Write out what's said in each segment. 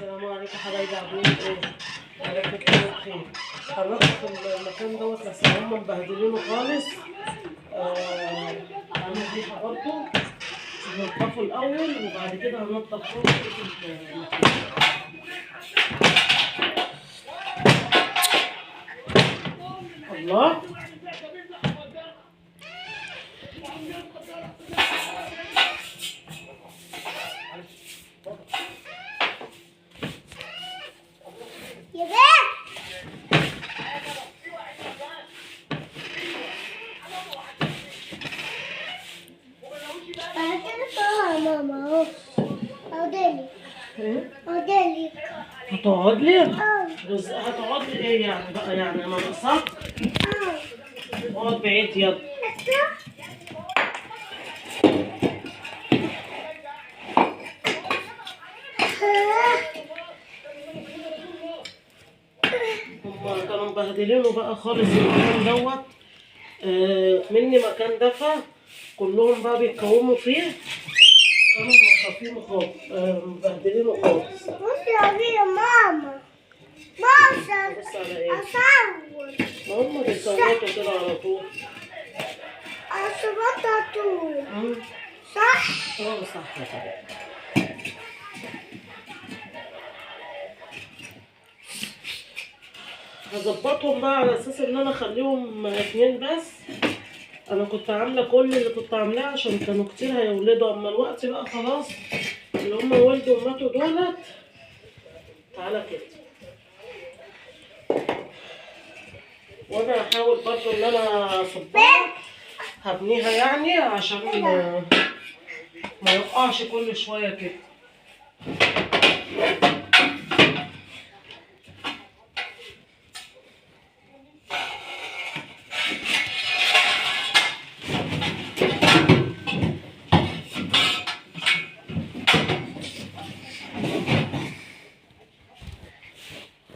السلام عليكم حبايبي، عاملين ايه؟ يا رب تكونوا بخير. هننضف المكان دوت بس هم مبهدلينه خالص. هعمل ريحه برضه. هننضفه الاول وبعد كده هننضف كل المكان. الله. يا بنت بعد كده ماما اهو اقعدلي ايه؟ اقعدلي هتقعد لي؟ اه هتقعد لي ايه يعني بقى؟ يعني انا ناقصاك؟ اه اقعد بعيد يلا. هم كانوا مبهدلينه بقى خالص المكان دوت. مني مكان دفا كلهم بقى بيتكوموا فيه. كانوا منضفينه خالص، مبهدلينه خالص. بصي يا ماما بص بص على ايه؟ اصور هم بيصوتوا كده على طول. اصورت على طول مم. صح؟ صح يا حبيبي. هظبطهم بقى على اساس ان انا اخليهم اتنين بس. انا كنت عامله كل اللي كنت عاملاه عشان كانوا كتير هيولدوا، اما الوقت بقى خلاص اللي هم ولدوا وماتوا دولت. تعالى كده. وانا هحاول برضو ان انا اصبها، هبنيها يعني عشان ما يقعش كل شويه كده.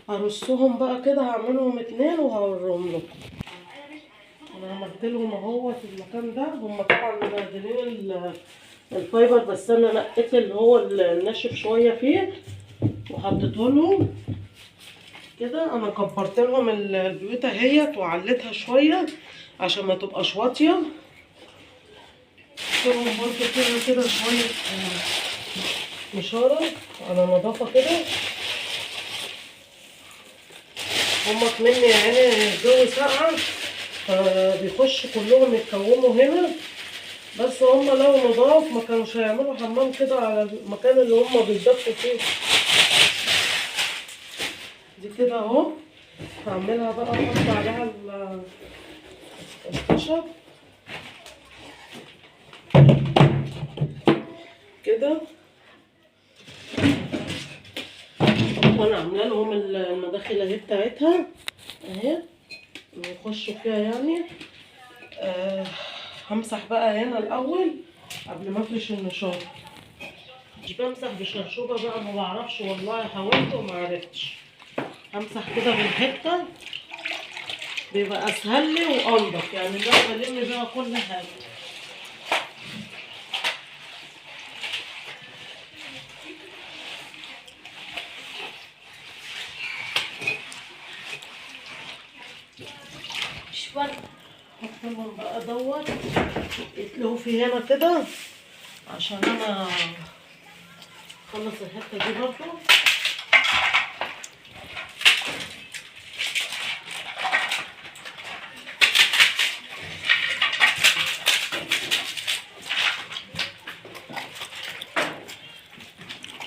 هرصهم بقى كده، هعملهم اتنين وهوريهم لكم. انا عملت لهم اهو في المكان ده. هم طبعا مبهدلين الفايبر، بس انا نقيت اللي هو الناشف شويه فيه وحطيته لهم كده. انا كبرت لهم البيوت اهيت وعليتها شويه عشان ما تبقاش واطيه. قلت لهم برضه كده شويه اشاره على نظافه كده. هما كمان يعني الجو ساقعة فبيخش كلهم يتكوموا هنا. بس هما لو نضاف ما كانوش هيعملوا حمام كده على المكان اللي هما بيتدفوا فيه. دي كده اهو هعملها بقى، احط عليها الخشب كده. وانا عامله لهم المداخل اهي بتاعتها اهي يخشوا فيها يعني. همسح بقى هنا الاول قبل ما افرش النشاره. مش بمسح بشرشوبه بقى، ما بعرفش والله، حاولت وما عرفتش. همسح كده بالحته بيبقى اسهل لي وانضف، يعني ده بلم بقى كل حاجه. هحطهم بقى دوت يتلهوا في هنا كده عشان انا اخلص الحته دي برضه.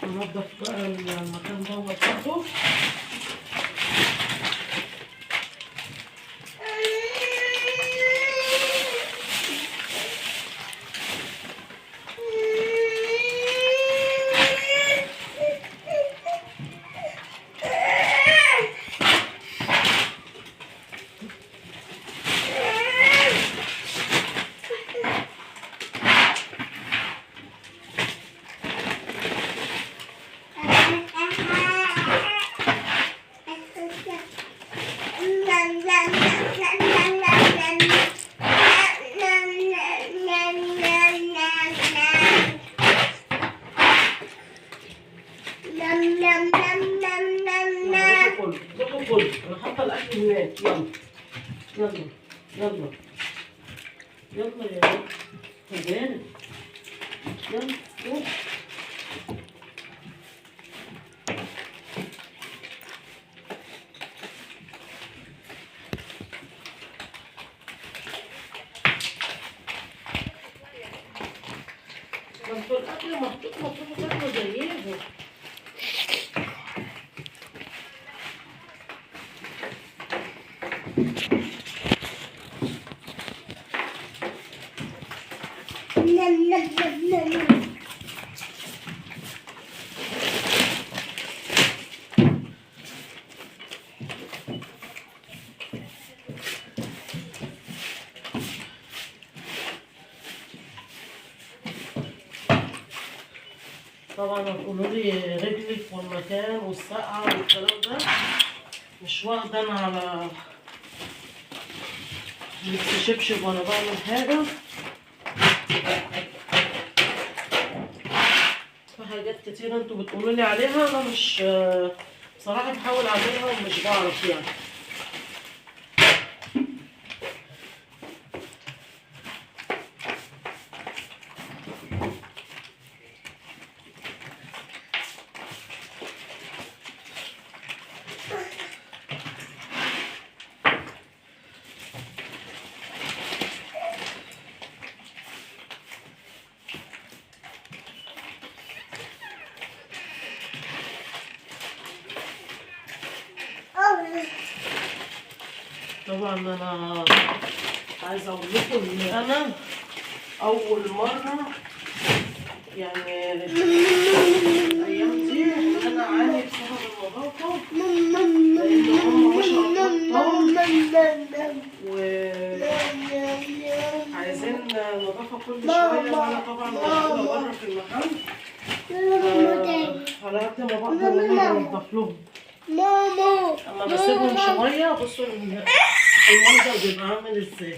انضف بقى المكان دوت برضه. نم نم نم نم يلا نم. روحوا كلوا روحوا كلوا، انا حاطه الاكل هناك. يلا يلا يلا يلا يا فنان، يلا روح. ما انتوا الاكل محطوط مطلوب تاكلوا زيهم. نم نم نم نم. طبعا هتقولوا لي رجلك والمكان والسقعة والكلام ده، مش واخدة انا على لبس شبشب وانا بعمل حاجة. في حاجات كتير انتوا بتقولوا لي عليها انا مش بصراحة بحاول اعملها ومش بعرف يعني. طبعا انا عايزه اقول لكم ان انا اول مره يعني الايام دي ان انا اعاني بسبب النظافه، لان هم ما شاء الله كتار وعايزين نظافه كل شويه، وانا طبعا مشغوله بره في المحل. على قد ما بقدر ان انا انضف لهم. ماما اما بسيبهم شويه بصوا المنظر بيبقى عامل ازاي.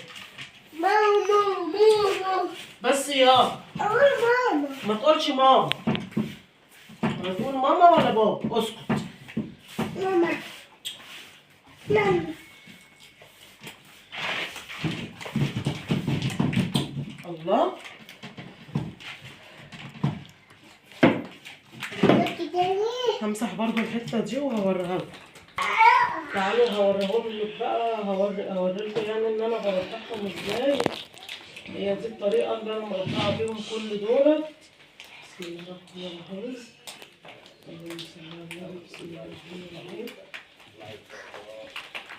ماما بس يا أقول ماما. ما تقولش ماما، ما تقول ماما ولا بابا، اسكت. ماما ماما. الله همسح برضو الحته دي وهوريها لكم. تعالوا هوريهم لك بقى، هوريلكم يعني ان انا برضعهم ازاي. هي دي الطريقه اللي انا مرضعه بيهم كل دولت. بسم الله الرحمن الرحيم. اللهم صل على النبي. بسم الله الرحمن الرحيم.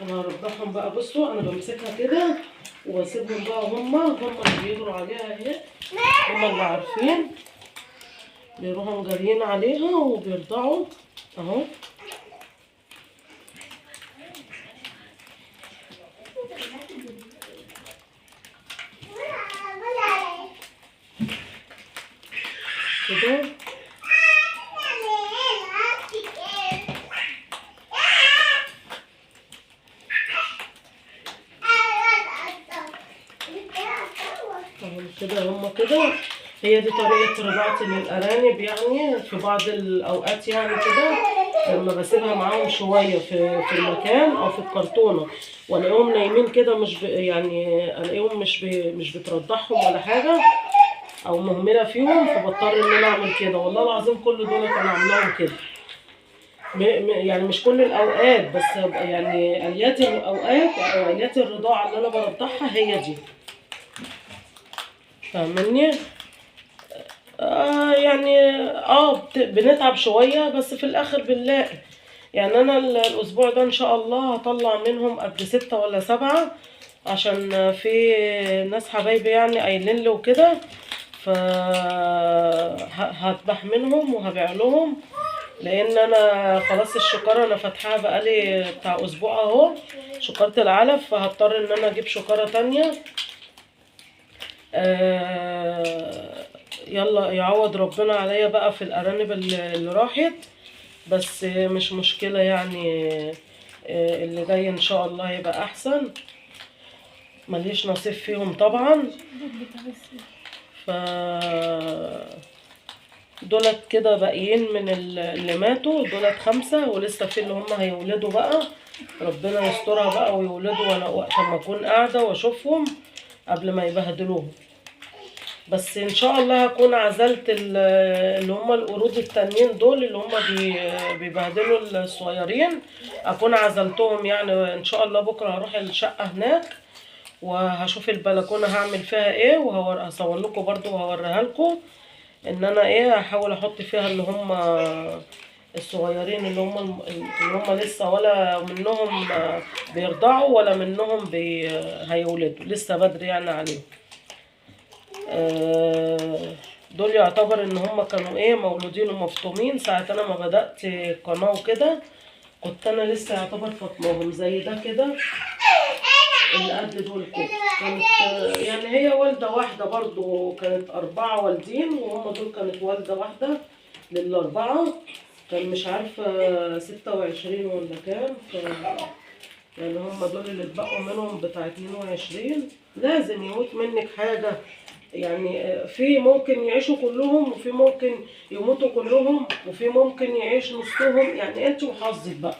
انا هرضعهم بقى. بصوا انا بمسكها كده وبسيبهم بقى، هما اللي بيجروا عليها اهي، هما اللي عارفين بيروحوا جاريين عليها وبيرضعوا اهو. كده كده هما كده. هي دي طريقة رضاعتي للأرانب يعني في بعض الأوقات يعني كده، لما بسيبها معاهم شوية في المكان أو في الكرتونة وألاقيهم نايمين كده مش يعني ألاقيهم مش بترضعهم ولا حاجة أو مهملة فيهم، فبضطر إن أنا أعمل كده. والله العظيم كل دول أنا عاملاهم كده، يعني مش كل الأوقات بس يعني آليات الأوقات أو آليات الرضاعة اللي أنا برضعها هي دي، فاهمني؟ يعني بنتعب شوية بس في الآخر بنلاقي. يعني أنا الأسبوع ده إن شاء الله هطلع منهم قد 6 ولا 7، عشان في ناس حبايبي يعني قايلين لي وكده، فهذبح منهم وهبيع لهم. لأن أنا خلاص الشكارة أنا فاتحاها بقالي بتاع أسبوع أهو، شكارة العلف، فهضطر إن أنا أجيب شكارة تانية. يلا يعوض ربنا عليا بقى في الأرانب اللي راحت، بس مش مشكلة يعني. اللي جاي إن شاء الله يبقى أحسن. مليش نصيب فيهم طبعا. ف دولت كده باقيين من اللي ماتوا، دولت 5 ولسه في اللي هم هيولدوا بقى. ربنا يسترها بقى ويولدوا وانا وقت ما اكون قاعده واشوفهم قبل ما يبهدلوهم. بس ان شاء الله هكون عزلت اللي هم القرود التانيين دول اللي هم بيبهدلوا الصغيرين، اكون عزلتهم يعني. ان شاء الله بكره هروح الشقه هناك وهشوف البلكونه هعمل فيها ايه، وهصور لكم برضو وهوريها لكم ان انا ايه هحاول احط فيها اللي هم الصغيرين اللي هم لسه ولا منهم بيرضعوا ولا منهم هيولدوا، لسه بدري يعني عليهم. دول يعتبر ان هم كانوا ايه مولودين ومفطومين ساعة انا ما بدأت قناة وكده، كنت انا لسه يعتبر فاطماهم زي ده كده اللي قد دول كده. كانت يعني هي والدة واحدة برضو، كانت 4 والدين وهم دول كانت والدة واحدة لل4. كان مش عارفة 26 ولا كام، يعني هم دول اللي اتبقوا منهم بتاع 22. لازم يموت منك حاجة يعني، في ممكن يعيشوا كلهم وفي ممكن يموتوا كلهم وفي ممكن يعيش نصهم، يعني انت وحظك بقى.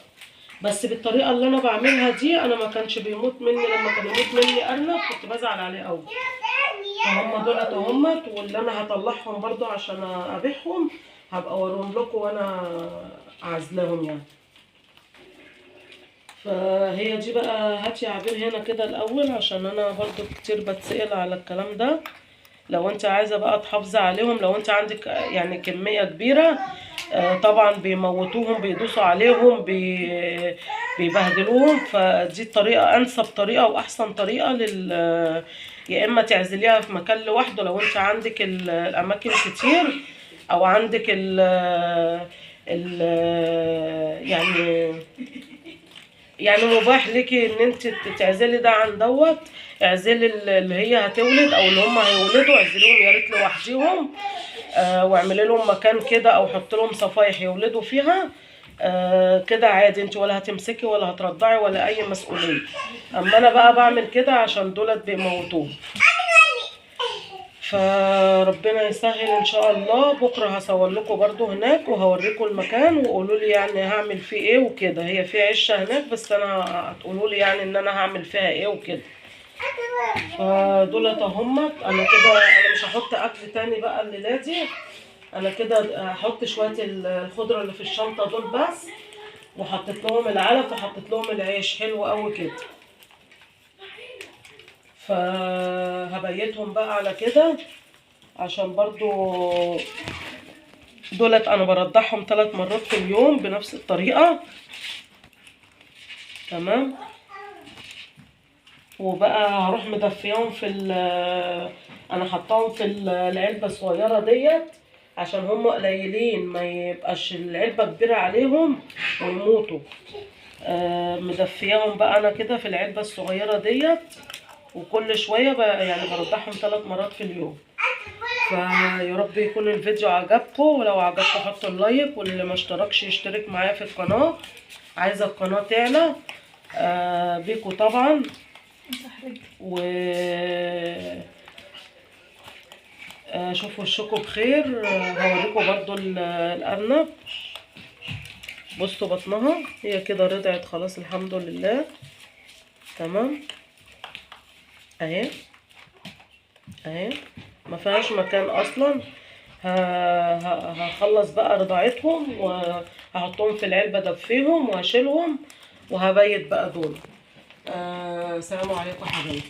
بس بالطريقة اللي انا بعملها دي انا ما كانش بيموت مني، لما كان يموت مني ارنب كنت بزعل عليه قوي. فهم دولت اهمت، واللي انا هطلعهم برضو عشان ابيعهم هبقى اوريهم لكم وانا عازلاهم يعني. فهي دي بقى، هاتي عبير هنا كده الاول عشان انا برضو كتير بتسأل على الكلام ده. لو انت عايزه بقى تحافظي عليهم، لو انت عندك يعني كميه كبيره طبعا بيموتوهم بيدوسوا عليهم بيبهدلوهم، فدي الطريقه انسب طريقه واحسن طريقه يا اما تعزليها في مكان لوحده لو انت عندك الاماكن كتير، او عندك ال يعني مباح ليكي ان انت تعزلي ده عن دوت. اعزلي اللي هي هتولد او اللي هم هيولدوا، اعزليهم يا ريت لوحديهم. واعملي لهم مكان كده او حط لهم صفايح يولدوا فيها. كده عادي، انت ولا هتمسكي ولا هترضعي ولا اي مسؤوليه. اما انا بقى بعمل كده عشان دولت بيموتوه. فربنا يسهل ان شاء الله. بكره هصور لكم برضو هناك وهوريكم المكان وقولوا لي يعني هعمل فيه ايه وكده. هي في عشه هناك بس انا هتقولوا لي يعني ان انا هعمل فيها ايه وكده. فدولت اهمت. انا كده انا مش هحط اكل تاني بقى الليله دي، انا كده هحط شويه الخضره اللي في الشنطه دول بس، وحطيت لهم العلف وحطيت لهم العيش حلو قوي كده. فهبيتهم بقى على كده عشان برضو دولت انا برضعهم 3 مرات في اليوم بنفس الطريقه. تمام. وبقى هروح مدفيهم في انا حطاهم في العلبه الصغيره ديت عشان هم قليلين ما يبقاش العلبه كبيره عليهم ويموتوا. مدفياهم بقى انا كده في العلبه الصغيره ديت، وكل شويه يعني برضعهم 3 مرات في اليوم. فيا رب يكون الفيديو عجبكم، ولو عجبكم حطوا اللايك، واللي ما اشتركش يشترك معايا في القناه. عايزه القناه تعلى بيكم طبعا. و شوفوا وشكم بخير. هوريكم برضو الارنب. بصوا بطنها هي كده رضعت خلاص الحمد لله. تمام اهي اهي ما فيهاش مكان اصلا. هخلص بقى رضاعتهم وهحطهم في العلبه دفيهم وهشيلهم وهبيت بقى دول. سلام عليكم حبايبي.